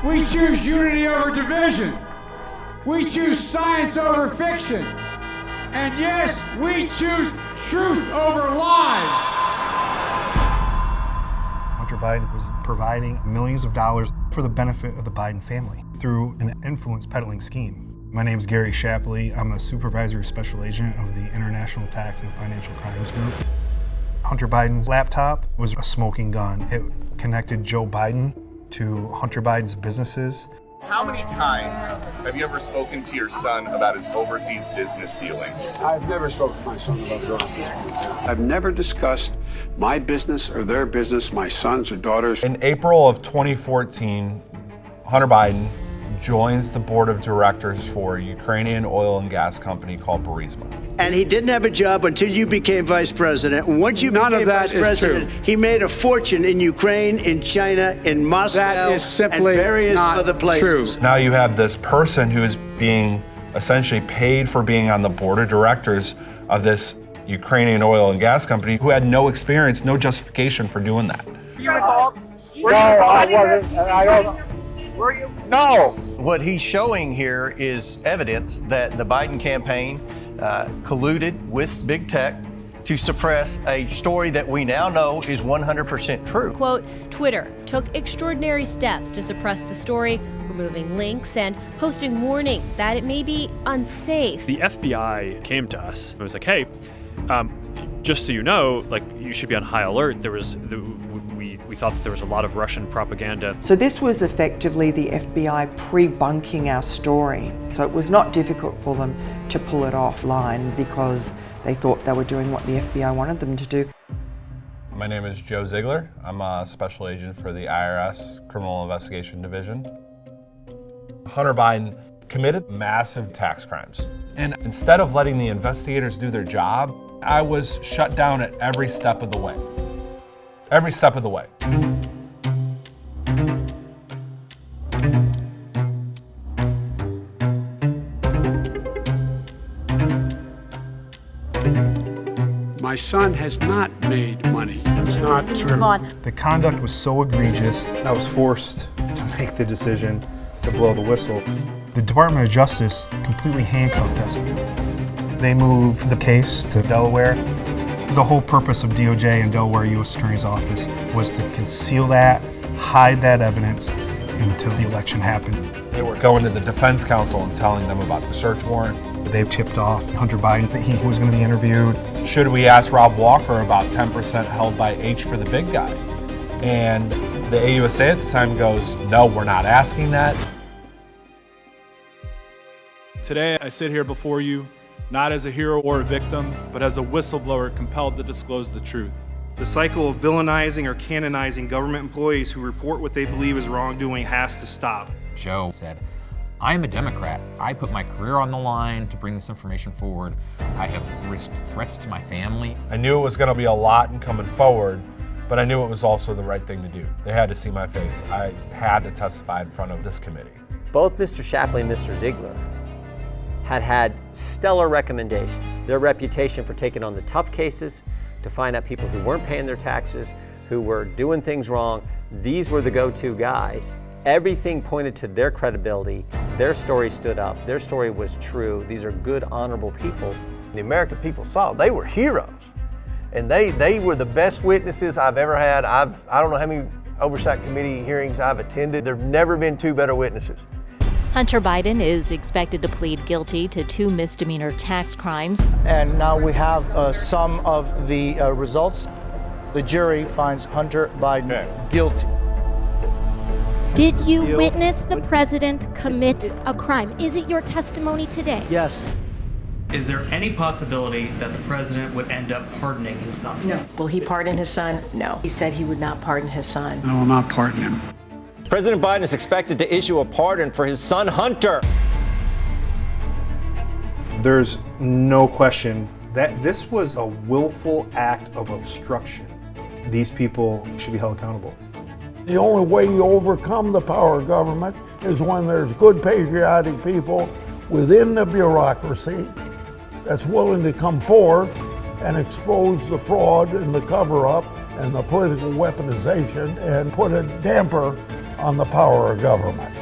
We choose unity over division. We choose science over fiction. And yes, we choose truth over lies. Hunter Biden was providing millions of dollars for the benefit of the Biden family through an influence peddling scheme. My name is Gary Shapley. I'm a supervisory special agent of the International Tax and Financial Crimes Group. Hunter Biden's laptop was a smoking gun. It connected Joe Biden to Hunter Biden's businesses. How many times have you ever spoken to your son about his overseas business dealings? I've never spoken to my son about his overseas business. I've never discussed my business or their business, my sons or daughters. In April of 2014, Hunter Biden joins the board of directors for a Ukrainian oil and gas company called Burisma. And he didn't have a job until you became vice president. And once you became vice president, he made a fortune in Ukraine, in China, in Moscow, and various other places. Now you have this person who is being essentially paid for being on the board of directors of this Ukrainian oil and gas company who had no experience, no justification for doing that. No. What he's showing here is evidence that the Biden campaign colluded with big tech to suppress a story that we now know is 100% true. Quote, Twitter took extraordinary steps to suppress the story, removing links and posting warnings that it may be unsafe. The FBI came to us and was like, hey, just so you know, like, you should be on high alert. We thought that there was a lot of Russian propaganda. So this was effectively the FBI pre-bunking our story. So it was not difficult for them to pull it offline because they thought they were doing what the FBI wanted them to do. My name is Joe Ziegler. I'm a special agent for the IRS Criminal Investigation Division. Hunter Biden committed massive tax crimes. And instead of letting the investigators do their job, I was shut down at every step of the way. Every step of the way. My son has not made money. It's not true. The conduct was so egregious, I was forced to make the decision to blow the whistle. The Department of Justice completely handcuffed us. They moved the case to Delaware. The whole purpose of DOJ and Delaware U.S. Attorney's Office was to conceal that, hide that evidence until the election happened. They were going to the defense counsel and telling them about the search warrant. They tipped off Hunter Biden that he was going to be interviewed. Should we ask Rob Walker about 10% held by H for the big guy? And the AUSA at the time goes, no, we're not asking that. Today, I sit here before you not as a hero or a victim, but as a whistleblower compelled to disclose the truth. The cycle of villainizing or canonizing government employees who report what they believe is wrongdoing has to stop. Joe said, I'm a Democrat. I put my career on the line to bring this information forward. I have risked threats to my family. I knew it was going to be a lot in coming forward, but I knew it was also the right thing to do. They had to see my face. I had to testify in front of this committee. Both Mr. Shapley and Mr. Ziegler had stellar recommendations. Their reputation for taking on the tough cases, to find out people who weren't paying their taxes, who were doing things wrong, these were the go-to guys. Everything pointed to their credibility. Their story stood up. Their story was true. These are good, honorable people. The American people saw they were heroes. And they were the best witnesses I've ever had. I don't know how many Oversight Committee hearings I've attended. There've never been two better witnesses. Hunter Biden is expected to plead guilty to 2 misdemeanor tax crimes. And now we have some of the results. The jury finds Hunter Biden guilty. Did you witness the president commit a crime? Is it your testimony today? Yes. Is there any possibility that the president would end up pardoning his son? No. Will he pardon his son? No. He said he would not pardon his son. I will not pardon him. President Biden is expected to issue a pardon for his son, Hunter. There's no question that this was a willful act of obstruction. These people should be held accountable. The only way you overcome the power of government is when there's good patriotic people within the bureaucracy that's willing to come forth and expose the fraud and the cover-up and the political weaponization and put a damper on the power of government.